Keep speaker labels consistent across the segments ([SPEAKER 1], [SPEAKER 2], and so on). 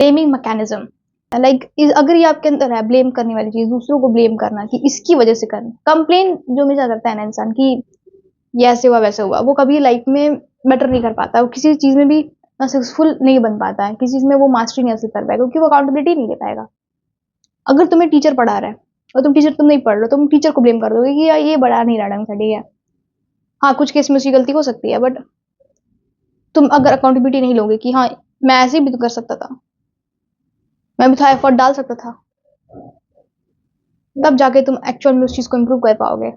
[SPEAKER 1] Blaming mechanism, like अगर ये आपके अंदर है ब्लेम करने वाली चीज, दूसरों को ब्लेम करना कि इसकी वजह से करना, कंप्लेन जो हमेशा करता है ना इंसान कि ये ऐसे हुआ वैसे हुआ, वो कभी लाइफ में बेटर नहीं कर पाता, वो किसी चीज में भी सक्सेसफुल नहीं बन पाता है, किसी चीज में वो मास्टरी नहीं हासिल कर पाएगा, क्योंकि वो अकाउंटेबिलिटी नहीं ले पाएगा। अगर तुम्हें टीचर पढ़ा रहा है और तुम नहीं पढ़ रहे हो, तुम टीचर को ब्लेम कर दोगे कि यार ये पढ़ा नहीं रहा ढंग से, ठीक है, हाँ कुछ केस में उसकी गलती हो सकती है, बट तुम अगर अकाउंटेबिलिटी नहीं लोगे कि हाँ मैं ऐसे भी तो कर सकता था, मैं भी था एफर्ट डाल सकता था, तब जाके तुम एक्चुअल में उस चीज को इम्प्रूव कर पाओगे।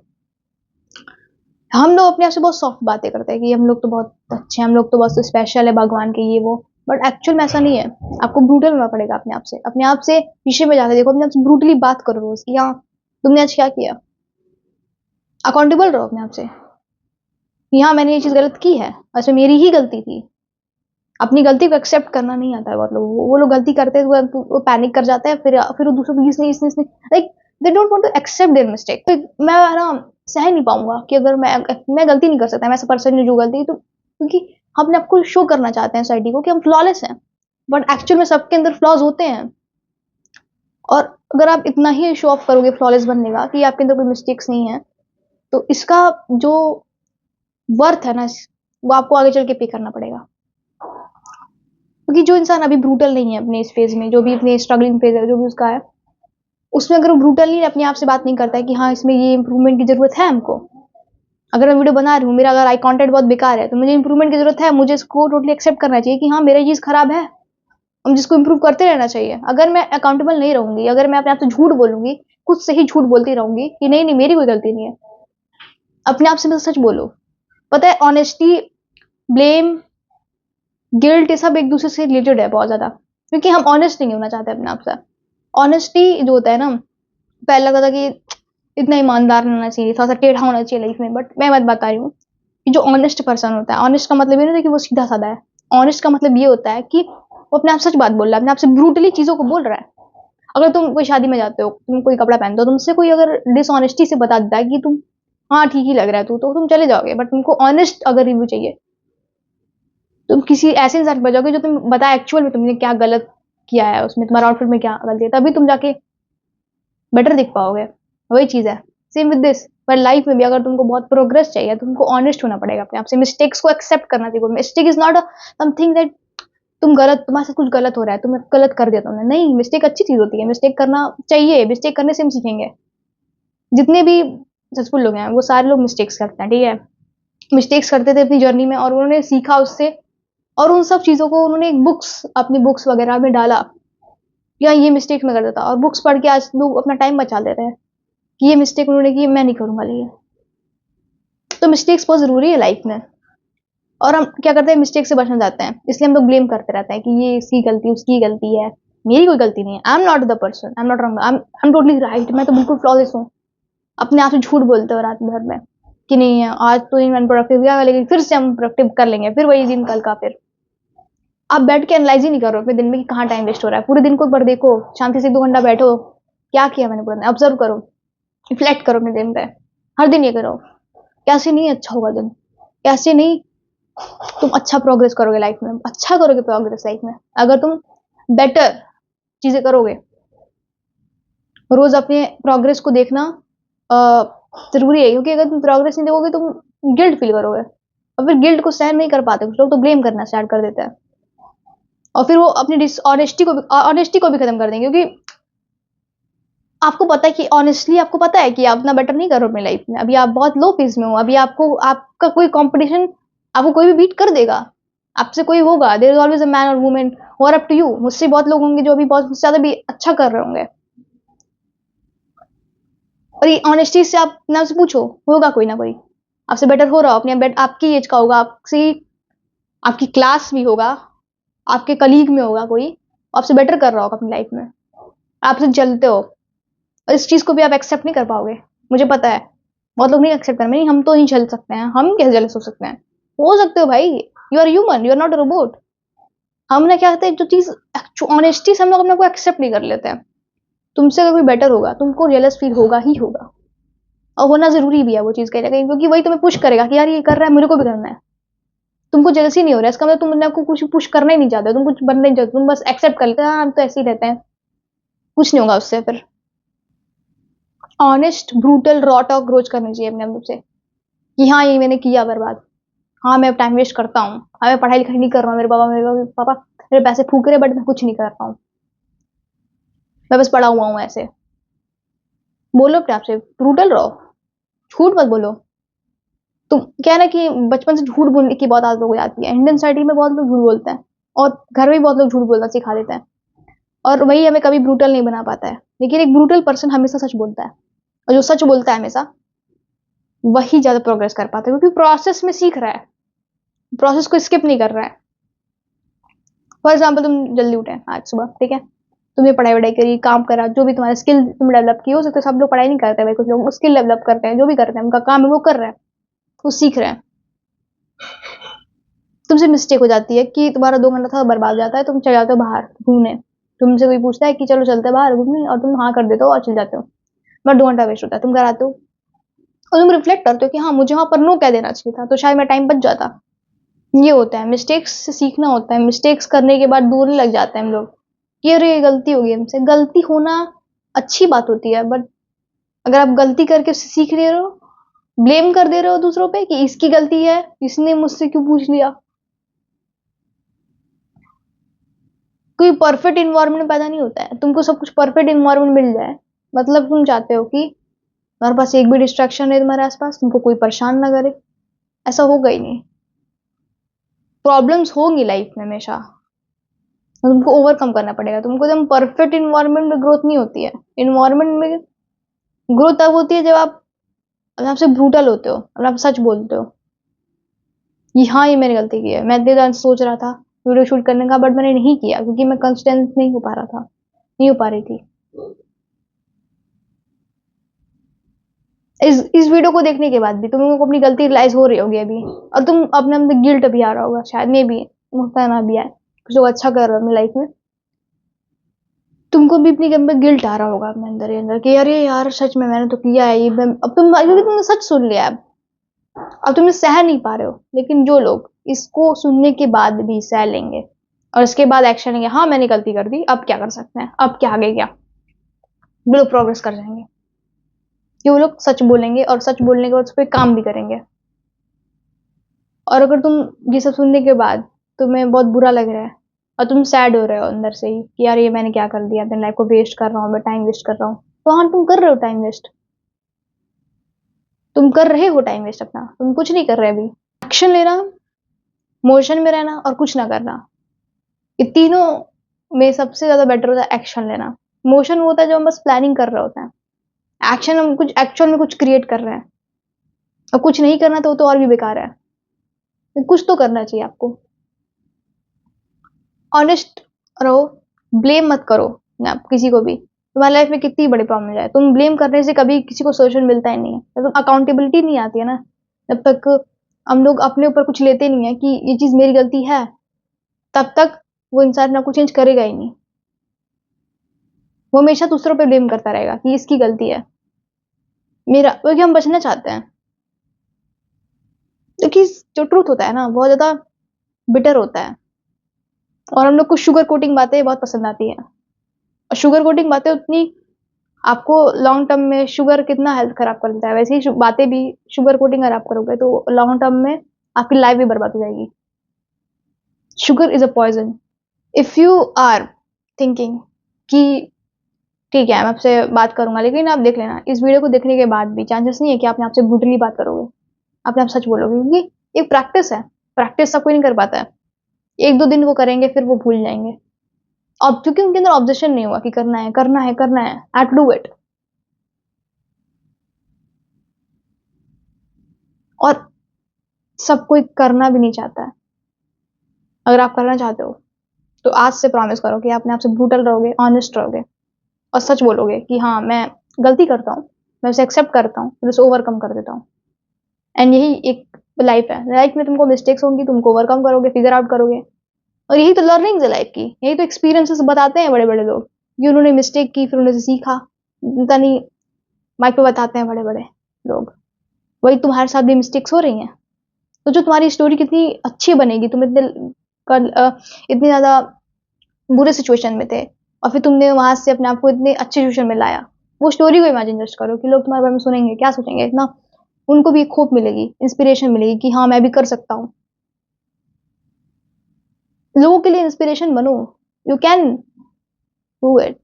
[SPEAKER 1] हम लोग अपने आप से बहुत सॉफ्ट बातें करते हैं कि हम लोग तो बहुत अच्छे हैं, हम लोग तो बहुत स्पेशल है भगवान के, ये वो, बट एक्चुअल में ऐसा नहीं है। आपको ब्रूटल होना पड़ेगा अपने आप से शीशे में जाके देखो, अपने आप से ब्रूटली बात करो रोज कि हाँ तुमने आज क्या किया, अकाउंटेबल रहो अपने आप से कि हाँ मैंने ये चीज गलत की है, अच्छा मेरी ही गलती थी। अपनी गलती को एक्सेप्ट करना नहीं आता है बहुत लोग, वो लोग गलती करते हैं तो वो पैनिक कर जाते हैं, फिर वो दूसरों को इसने like they don't want to accept their mistake. मैं ना सह नहीं पाऊंगा कि अगर मैं गलती नहीं कर सकता, मैं ऐसा पर्सन हूँ जो गलती, तो क्योंकि हम अपने आपको शो करना चाहते हैं सोसाइटी को कि हम फ्लॉलेस हैं, बट एक्चुअल में सबके अंदर फ्लॉज होते हैं। और अगर आप इतना ही शो ऑफ करोगे फ्लॉलेस बनने का कि आपके अंदर कोई मिस्टेक्स नहीं है, तो इसका जो वर्थ है ना वो आपको आगे चल के पे करना पड़ेगा। क्योंकि जो इंसान अभी ब्रूटल नहीं है अपने इस फेज में, जो भी अपने स्ट्रगलिंग फेज है जो भी उसका है, उसमें अगर वो ब्रूटल नहीं अपने आप से बात नहीं करता है कि हाँ इसमें ये इंप्रूवमेंट की जरूरत है हमको, अगर मैं वीडियो बना रही हूँ, मेरा अगर आई कॉन्टेक्ट बहुत बेकार है तो मुझे इंप्रूवमेंट की जरूरत है, मुझे इसको टोटली एक्सेप्ट करना चाहिए कि हाँ मेरा चीज खराब है, हम जिसको इंप्रूव करते रहना चाहिए। अगर मैं अकाउंटेबल नहीं रहूंगी, अगर मैं अपने आप से झूठ बोलूंगी, खुद से ही झूठ बोलती रहूंगी कि नहीं नहीं मेरी कोई गलती नहीं है, अपने आप से मैं सच बोलो। पता है ऑनेस्टी, ब्लेम, गिल्ट, ये सब एक दूसरे से रिलेटेड है बहुत ज्यादा, क्योंकि हम ऑनेस्ट नहीं होना चाहते अपने आप से। ऑनेस्टी जो होता है ना, पहले लगता था कि इतना ईमानदार नहीं होना चाहिए, थोड़ा सा टेढ़ा होना चाहिए लाइफ में, बट मैं बात बता रही हूँ कि जो ऑनेस्ट पर्सन होता है, ऑनेस्ट का मतलब ये नहीं होता कि वो सीधा साधा है, ऑनेस्ट का मतलब ये होता है कि वो अपने आप सच बात बोल रहा है, अपने आप से ब्रूटली चीजों को बोल रहा है। अगर तुम कोई शादी में जाते हो, तुम कोई कपड़ा पहनते हो, तुमसे कोई अगर डिसऑनेस्टी से बता देता है कि तुम हाँ ठीक ही लग रहा है तू, तो तुम चले जाओगे, बट तुमको ऑनेस्ट अगर रिव्यू चाहिए, तुम किसी ऐसे इंसान पर जाओगे जो तुम बताए एक्चुअल में तुमने क्या गलत किया है, उसमें तुम्हारा आउटफिट में क्या गलती है, तभी तुम जाके बेटर दिख पाओगे। वही चीज है, सेम विद दिस। पर लाइफ में भी अगर तुमको बहुत प्रोग्रेस चाहिए, तुमको ऑनेस्ट होना पड़ेगा अपने आप से, मिस्टेक्स को एक्सेप्ट करना चाहिए। Mistake is not something that तुम्हारे साथ कुछ गलत हो रहा है, तुमने गलत कर दिया तुमने, नहीं, मिस्टेक अच्छी चीज होती है, मिस्टेक करना चाहिए, मिस्टेक करने से हम सीखेंगे। जितने भी सक्सेसफुल लोग हैं वो सारे लोग मिस्टेक्स करते हैं, ठीक है, मिस्टेक्स करते थे अपनी जर्नी में और उन्होंने सीखा उससे, और उन सब चीजों को उन्होंने एक अपनी बुक्स वगैरह में डाला, या ये मिस्टेक में करता था, और बुक्स पढ़ के आज लोग अपना टाइम बचा देते हैं कि ये मिस्टेक उन्होंने की, मैं नहीं करूंगा। लेकिन तो मिस्टेक्स बहुत जरूरी है लाइफ में, और हम क्या करते हैं, मिस्टेक से बचना चाहते हैं, इसलिए हम लोग ब्लेम करते रहते हैं कि ये इसकी गलती उसकी गलती है, मेरी कोई गलती नहीं है, I am not the person, I am not wrong, I am totally right, मैं तो बिल्कुल फ्लॉलेस हूँ। अपने आप से झूठ बोलते हो रात भर में कि नहीं है आज तो इन प्रोडक्टिव गया, लेकिन फिर से हम प्रोडक्टिव कर लेंगे, फिर वही दिन कल का। फिर आप बैठ के एनालाइज ही नहीं करो अपने दिन में कि कहाँ टाइम वेस्ट हो रहा है। पूरे दिन को एक बार देखो, शांति से 2 घंटा बैठो, क्या किया मैंने पूरे दिन, ऑब्जर्व करो, रिफ्लेक्ट करो अपने दिन पे। हर दिन ये करो, कैसे नहीं अच्छा होगा दिन, कैसे नहीं तुम अच्छा प्रोग्रेस करोगे लाइफ में, अच्छा करोगे प्रोग्रेस लाइफ में अगर तुम बेटर चीजें करोगे। रोज अपने प्रोग्रेस को देखना जरूरी है, क्योंकि अगर तुम प्रोग्रेस नहीं देखोगे तुम गिल्ट फील करोगे, और फिर गिल्ट को सहन नहीं कर पाते कुछ लोग, तो ब्लेम करना स्टार्ट कर देते हैं, और फिर वो अपनी ऑनेस्टी को भी खत्म कर देंगे। क्योंकि आपको पता है कि ऑनेस्टली आपको पता है कि आप अपना बेटर नहीं कर रहे हो अपनी लाइफ में, अभी आप बहुत लो फेज में हो, अभी आपका कोई कंपटीशन, आपको कोई भी बीट कर देगा, आपसे कोई होगा, there is always a man और women who are up to you. मुझसे बहुत लोग होंगे जो अभी बहुत मुझसे ज्यादा भी अच्छा कर रहे होंगे, और ये ऑनेस्टी से आप ना से पूछो, होगा कोई ना कोई आपसे बेटर हो रहा हो, अपने आपकी एज का होगा, आपसे आपकी क्लास भी होगा, आपके कलीग में होगा कोई आपसे बेटर कर रहा होगा अपनी लाइफ में, आपसे जलते हो, और इस चीज को भी आप एक्सेप्ट नहीं कर पाओगे। मुझे पता है बहुत लोग नहीं एक्सेप्ट कर, नहीं हम तो नहीं चल सकते हैं, हम कैसे जेलस हो सकते हो भाई, you are human, you are not a robot. हमने क्या कहते हैं जो चीज ऑनेस्टी से हम लोग अपने को एक्सेप्ट नहीं कर लेते हैं। तुमसे अगर कोई बेटर होगा तुमको जेलस फील होगा ही होगा, और होना जरूरी भी है वो चीज कहीं ना कहीं, क्योंकि वही तुम्हें पुश करेगा कि यार ये कर रहा है मेरे को भी करना है। तुमको जेलसी नहीं हो रहा है, इसका मतलब तुम अपने आप को कुछ पुश करना ही नहीं चाहते हो, तुम कुछ बनना नहीं चाहते, तुम बस एक्सेप्ट कर लेते हो, हाँ हम तो ऐसे ही रहते हैं, कुछ नहीं होगा उससे। फिर ऑनेस्ट ब्रूटल रॉ टॉक रोज करनी चाहिए अपने आप से कि हाँ ये मैंने किया बर्बाद, हाँ मैं टाइम वेस्ट करता हूँ, हाँ मैं पढ़ाई लिखाई नहीं कर रहा हूँ, मेरे पापा मेरे पैसे फूक रहे बट मैं कुछ नहीं कर रहा हूँ, मैं बस पढ़ा हुआ हूँ ऐसे। बोलो अपने आप से, ब्रूटल रहो, झूठ मत बोलो। तुम क्या है ना कि बचपन से झूठ बोलने की बहुत आदत हो जाती है, इंडियन सोसाइटी में बहुत लोग झूठ बोलते हैं और घर में भी बहुत लोग झूठ बोलना सिखा देते हैं, और वही हमें कभी ब्रूटल नहीं बना पाता है। लेकिन एक ब्रूटल पर्सन हमेशा सच बोलता है, और जो सच बोलता है हमेशा वही ज्यादा प्रोग्रेस कर पाता है, क्योंकि प्रोसेस में सीख रहा है, प्रोसेस को स्किप नहीं कर रहा है। फॉर एग्जाम्पल तुम जल्दी उठे आज सुबह, ठीक है, तुमने पढ़ाई वढ़ाई करी, काम करा, जो भी तुम्हारा स्किल तुम डेवलप की, हो सकता है सब लोग पढ़ाई नहीं करते भाई, कुछ लोग स्किल डेवलप करते हैं, जो भी करते हैं उनका काम है वो कर रहे हैं, वो सीख रहे हैं। तुमसे मिस्टेक हो जाती है कि तुम्हारा 2 घंटा था बर्बाद हो जाता है, तुम चले जाते हो बाहर घूमने, तुमसे कोई पूछता है कि चलो चलते हैं बाहर घूमने, और तुम हाँ कर देते हो और चल जाते हो, बट 2 घंटा वेस्ट होता है, तुम घर आते हो और तुम रिफ्लेक्ट करते हो कि हाँ मुझे वहां पर नो कह देना चाहिए था, तो शायद मेरा टाइम बच जाता। ये होता है, मिस्टेक्स से सीखना होता है, मिस्टेक्स करने के बाद दूर लग जाते हैं हम लोग कि अरे गलती हो गई हमसे। गलती होना अच्छी बात होती है, बट अगर आप गलती करके उससे सीख रहे हो, ब्लेम कर दे रहे हो दूसरों पे कि इसकी गलती है, इसने मुझसे क्यों पूछ लिया। कोई परफेक्ट इन्वायरमेंट पैदा नहीं होता है, तुमको सब कुछ परफेक्ट इन्वायरमेंट मिल जाए, मतलब तुम चाहते हो कि तुम्हारे पास एक भी डिस्ट्रैक्शन है तुम्हारे आसपास, तुमको कोई परेशान ना करे, ऐसा होगा ही नहीं। प्रॉब्लम्स होंगी लाइफ में हमेशा, तुमको ओवरकम करना पड़ेगा, तुमको एकदम परफेक्ट इन्वायरमेंट में ग्रोथ नहीं होती है। इन्वायरमेंट में ग्रोथ तब होती है जब आप अपने आप से ब्रूटल होते हो, अपने आप सच बोलते हो कि हाँ ये मैंने गलती की है, मैं इतने दिन सोच रहा था वीडियो शूट करने का, बट मैंने नहीं किया क्योंकि मैं कंसिस्टेंट नहीं हो पा रहा था, नहीं हो पा रही थी। इस वीडियो को देखने के बाद भी तुमको अपनी गलती रियलाइज हो रही होगी अभी, और तुम अपने अंदर गिल्ट भी आ रहा होगा शायद, में भी होता है ना, भी आए कुछ लोग अच्छा कर रहे हो अपनी लाइफ में, तुमको भी अपनी अंदर गिल्ट आ रहा होगा अपने अंदर कि अरे यार सच में मैंने तो किया है ये, अब तुमने सच सुन लिया, अब तुम सह नहीं पा रहे हो। लेकिन जो लोग इसको सुनने के बाद भी सह लेंगे और इसके बाद एक्शन लेंगे, हाँ मैंने गलती कर दी, अब क्या कर सकते हैं, अब क्या आगे क्या, वो लोग प्रोग्रेस कर जाएंगे, कि वो लोग सच बोलेंगे और सच बोलने के बाद उस पर काम भी करेंगे। और अगर तुम ये सब सुनने के बाद तुम्हें बहुत बुरा लग रहा है और तुम सैड हो रहे हो अंदर से ही कि यार ये मैंने क्या कर दिया, अपनी लाइफ को वेस्ट कर रहा हूँ, मैं टाइम वेस्ट कर रहा हूँ, तो हाँ तुम कर रहे हो टाइम वेस्ट, तुम कर रहे हो टाइम वेस्ट अपना, तुम कुछ नहीं कर रहे अभी। एक्शन लेना, मोशन में रहना और कुछ ना करना, ये तीनों में सबसे ज्यादा बेटर होता है एक्शन लेना। मोशन वो होता है जब हम बस प्लानिंग कर रहे होते हैं, एक्शन हम कुछ एक्चुअल में कुछ क्रिएट कर रहे हैं, और कुछ नहीं करना तो वो तो और भी बेकार है, कुछ तो करना चाहिए आपको। ऑनेस्ट रहो, ब्लेम मत करो आप किसी को भी, तुम्हारी लाइफ में कितनी बड़ी प्रॉब्लम है, तुम ब्लेम करने से कभी किसी को सोल्यूशन मिलता ही नहीं है, जब तक अकाउंटेबिलिटी नहीं आती है ना, जब तक हम लोग अपने ऊपर कुछ लेते नहीं है कि ये चीज मेरी गलती है, तब तक वो इंसान अपना कुछ चेंज करेगा ही नहीं, वो हमेशा दूसरों पे ब्लेम करता रहेगा कि इसकी गलती है मेरा, क्योंकि हम बचना चाहते हैं। क्योंकि जो ट्रूथ होता है ना बहुत ज्यादा बिटर होता है, और हम लोग को शुगर कोटिंग बातें बहुत पसंद आती है, और शुगर कोटिंग बातें उतनी आपको लॉन्ग टर्म में शुगर कितना हेल्थ खराब कर देता है, वैसे ही बातें भी शुगर कोटिंग अगर आप करोगे तो लॉन्ग टर्म में आपकी लाइफ भी बर्बाद हो जाएगी। Sugar is a poison. If you are thinking कि ठीक है मैं आपसे बात करूंगा, लेकिन आप देख लेना इस वीडियो को देखने के बाद भी चांसेस नहीं है कि आपने आपसे ब्रूटली बात करोगे, आपने आप सच बोलोगे, क्योंकि एक प्रैक्टिस है, प्रैक्टिस सब कोई नहीं कर पाता है, 1-2 दिन वो करेंगे फिर वो भूल जाएंगे, अब क्योंकि उनके अंदर ऑब्जेक्शन नहीं हुआ कि करना है करना है करना है, आई टू डू इट। और सब कोई करना भी नहीं चाहता है। अगर आप करना चाहते हो तो आज से प्रॉमिस करो कि आप अपने आप से ब्रूटल रहोगे, ऑनेस्ट रहोगे और सच बोलोगे कि हाँ मैं गलती करता हूँ, मैं उसे एक्सेप्ट करता हूँ, फिर उसे ओवरकम कर देता हूँ। एंड यही एक लाइफ है, लाइफ में तुमको मिस्टेक्स होंगी, तुमको ओवरकम करोगे, फिगर आउट करोगे, और यही तो लर्निंग है लाइफ की, यही तो एक्सपीरियंसेस बताते हैं बड़े बड़े लोग कि उन्होंने मिस्टेक की फिर उन्होंने सीखा, पता नहीं माइक पे बताते हैं बड़े बड़े लोग, वही तुम्हारे साथ भी मिस्टेक्स हो रही हैं, तो जो तुम्हारी स्टोरी कितनी अच्छी बनेगी, तुम इतनी ज़्यादा बुरे सिचुएशन में थे और फिर तुमने वहाँ से अपने आप को इतने अच्छे सिचुएशन में लाया। वो स्टोरी को इमेजिन जस्ट करो कि लोग तुम्हारे बारे में सुनेंगे, क्या सोचेंगे इतना, उनको भी एक होप मिलेगी, इंस्पिरेशन मिलेगी कि हाँ मैं भी कर सकता हूँ। लोगों के लिए इंस्पिरेशन बनो, यू कैन डू इट।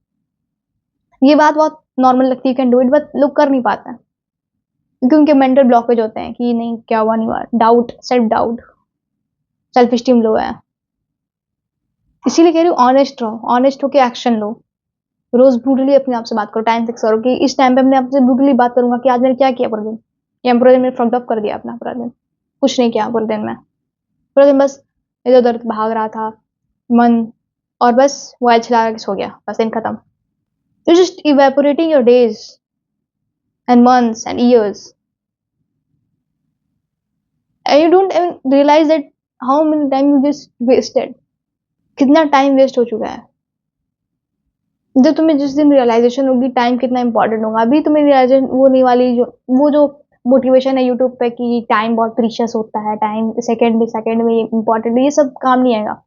[SPEAKER 1] ये बात बहुत नॉर्मल लगती है, कैन डू इट, बट लोग कर नहीं पाते हैं क्योंकि उनके मेंटल ब्लॉकेज होते हैं कि नहीं क्या हुआ, नहीं हुआ, डाउट, सेल्फ स्टीम लो है। इसीलिए कह रही हूँ ऑनेस्ट रहो, ऑनेस्ट होकर एक्शन लो। रोज ब्रूटली अपने आप से बात करो, टाइम फिक्स करो कि इस टाइम पे अपने आप से ब्रूटली बात करूंगा कि आज मैंने क्या किया पूरे दिन, या पूरे दिन मैंने फ्रंट अप कर दिया अपना, पूरा दिन कुछ नहीं किया, पूरे दिन में पूरे दिन बस इधर उधर भाग रहा था मन, और बस मोबाइल चला के सो गया, बस दिन खत्म। You just evaporating your days and months and years and you don't even realise that how many time you just wasted. कितना टाइम वेस्ट हो चुका है। जब तुम्हें जिस दिन रियलाइजेशन होगी टाइम कितना इंपॉर्टेंट होगा, अभी तुम्हें रियलाइजेशन वो नहीं वाली, जो मोटिवेशन है यूट्यूब पे कि टाइम बहुत प्रीशियस होता है, टाइम सेकंड सेकंड में इंपॉर्टेंट है, ये सब काम नहीं आएगा।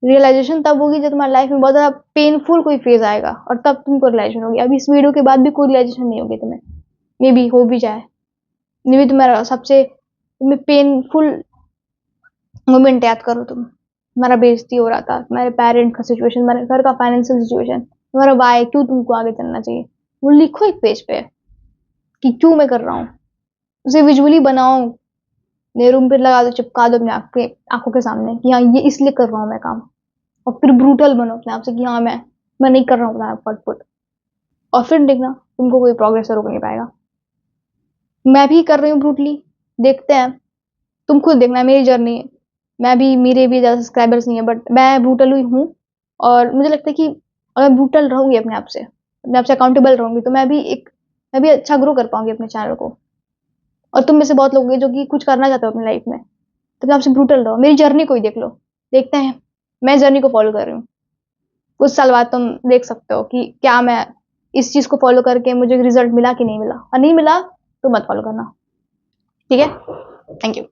[SPEAKER 1] रियलाइजेशन तब होगी जब तुम्हारी लाइफ में बहुत ज़्यादा पेनफुल कोई फेज आएगा और तब तुमको रियलाइजेशन होगी। अभी इस वीडियो के बाद भी कोई रियलाइजेशन नहीं होगी तुम्हें, मे बी हो भी जाए, मे बी तुम्हें पेनफुल मोमेंट याद करो तुम, तुम्हारा बेइज्जती हो रहा था, तुम्हारे पेरेंट का सिचुएशन, तुम्हारे घर का फाइनेंशियल सिचुएशन, तुम्हारा वाई, क्यों तुमको आगे चलना चाहिए, वो लिखो एक पेज पे कि क्यों मैं कर रहा हूँ। उसे विजुअली बनाओ, मेरे रूम पे लगा दो, चिपका दो अपने आपके आंखों के सामने कि हाँ ये इसलिए कर रहा हूँ मैं काम। और फिर ब्रूटल बनो अपने आप से कि हाँ मैं नहीं कर रहा हूँ फटफट, और फिर देखना तुमको कोई प्रोग्रेस रोक नहीं पाएगा। मैं भी कर रही हूँ ब्रूटली, देखते हैं, तुम खुद देखना, मेरी जर्नी है, मेरे भी ज़्यादा सब्सक्राइबर्स नहीं है बट मैं ब्रूटल हुई हूँ। और मुझे लगता है कि अगर ब्रूटल रहूंगी अपने आप से अकाउंटेबल रहूंगी, तो मैं भी अच्छा ग्रो कर पाऊंगी अपने चैनल को। और तुम में से बहुत लोग हैं जो कि कुछ करना चाहते हो अपनी लाइफ में, तो अपने आप से ब्रूटल रहो, मेरी जर्नी को ही देख लो, देखते हैं, मैं जर्नी को फॉलो कर रही हूँ। कुछ साल बाद तुम देख सकते हो कि क्या मैं इस चीज को फॉलो करके मुझे रिजल्ट मिला कि नहीं मिला, और नहीं मिला तो मत फॉलो करना, ठीक है। Thank you.